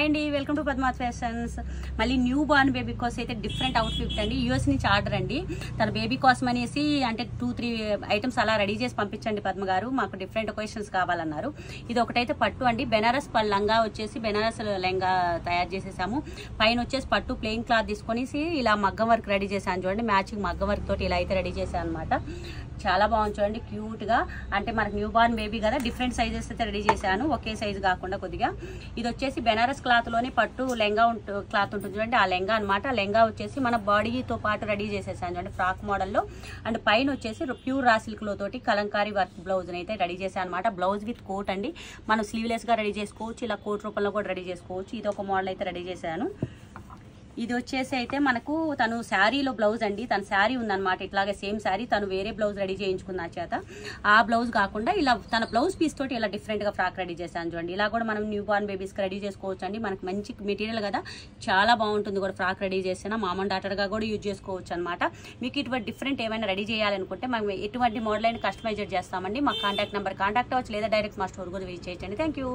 Hi అండి, welcome to Padmavati fashions. మళ్ళీ new born baby కోసం అయితే డిఫరెంట్ అవుట్ఫిట్ అండి. యూఎస్ నుంచి ఆర్డర్ అండి. తన బేబీ కోసం అనేసి అంటే 2-3 ఐటమ్స్ అలా రెడీ చేసి పంపించండి పద్మ గారు, మాకు డిఫరెంట్ ఒకేషన్స్ కావాలన్నారు. ఇది ఒకటైతే పట్టు అండి, బెనారస్ లంగా వచ్చేసి బెనారస్ లెంగా తయారు చేసేసాము. పైన వచ్చేసి పట్టు ప్లెయిన్ క్లాత్ తీసుకొని ఇలా మగ్గం వర్క్ రెడీ చేశాను చూడండి. మ్యాచింగ్ మగ్గం వర్క్ తోటి ఇలా అయితే రెడీ చేశాను అనమాట. చాలా బాగుంది చూడండి, క్యూట్ గా. అంటే మనకు న్యూ బార్న్ బేబీ కదా, డిఫరెంట్ సైజెస్ అయితే రెడీ చేశాను, ఒకే సైజు కాకుండా కొద్దిగా. ఇది వచ్చేసి బెనారస్ క్లాత్ లోని పట్టు లెంగా క్లాత్ ఉంటుంది చూడండి, ఆ లెంగా అనమాట. ఆ లెంగా వచ్చేసి మన బాడీతో పాటు రెడీ చేసేసాను చూడండి, ఫ్రాక్ మోడల్లో. అండ్ పైన వచ్చేసి ప్యూర్ రా సిల్క్ లో తోటి కలంకారీ వర్క్ బ్లౌజ్ అయితే రెడీ చేశాను అనమాట. బ్లౌజ్ విత్ కోట్ అండి, మనం స్లీవ్లెస్ గా రెడీ చేసుకోవచ్చు, ఇలా కోట్ రూపంలో కూడా రెడీ చేసుకోవచ్చు. ఇది ఒక మోడల్ అయితే రెడీ చేశాను. ఇది వచ్చేసి అయితే మనకు తను శారీలో బ్లౌజ్ అండి, తన శారీ ఉందన్నమాట. ఇట్లాగే సేమ్ శారీ తను వేరే బ్లౌజ్ రెడీ చేయించుకున్న చేత ఆ బ్లౌజ్ కాకుండా ఇలా తన బ్లౌజ్ పీస్ తోటి ఇలా డిఫరెంట్ గా ఫ్రాక్ రెడీ చేశాను చూడండి. ఇలా కూడా మనం న్యూ బార్న్ బేబీస్కి రెడీ చేసుకోవచ్చు అండి. మనకి మంచి మెటీరియల్ కదా, చాలా బాగుంటుంది కూడా. ఫ్రాక్ రెడీ చేసినా మామ్ అండ్ డాటర్ గా కూడా యూజ్ చేసుకోవచ్చు అనమాట. మీకు ఇటువంటి డిఫరెంట్ ఏమైనా రెడీ చేయాలనుకుంటే మనం ఎటువంటి మోడల్ అయినా కస్టమైజ్ చేస్తామండి. మా కాంటాక్ట్ నెంబర్ కాంటాక్ట్ అవ్వచ్చు, లేదా డైరెక్ట్ మా స్టోర్ కూడా విజిట్ చేయొచ్చండి. Thank you.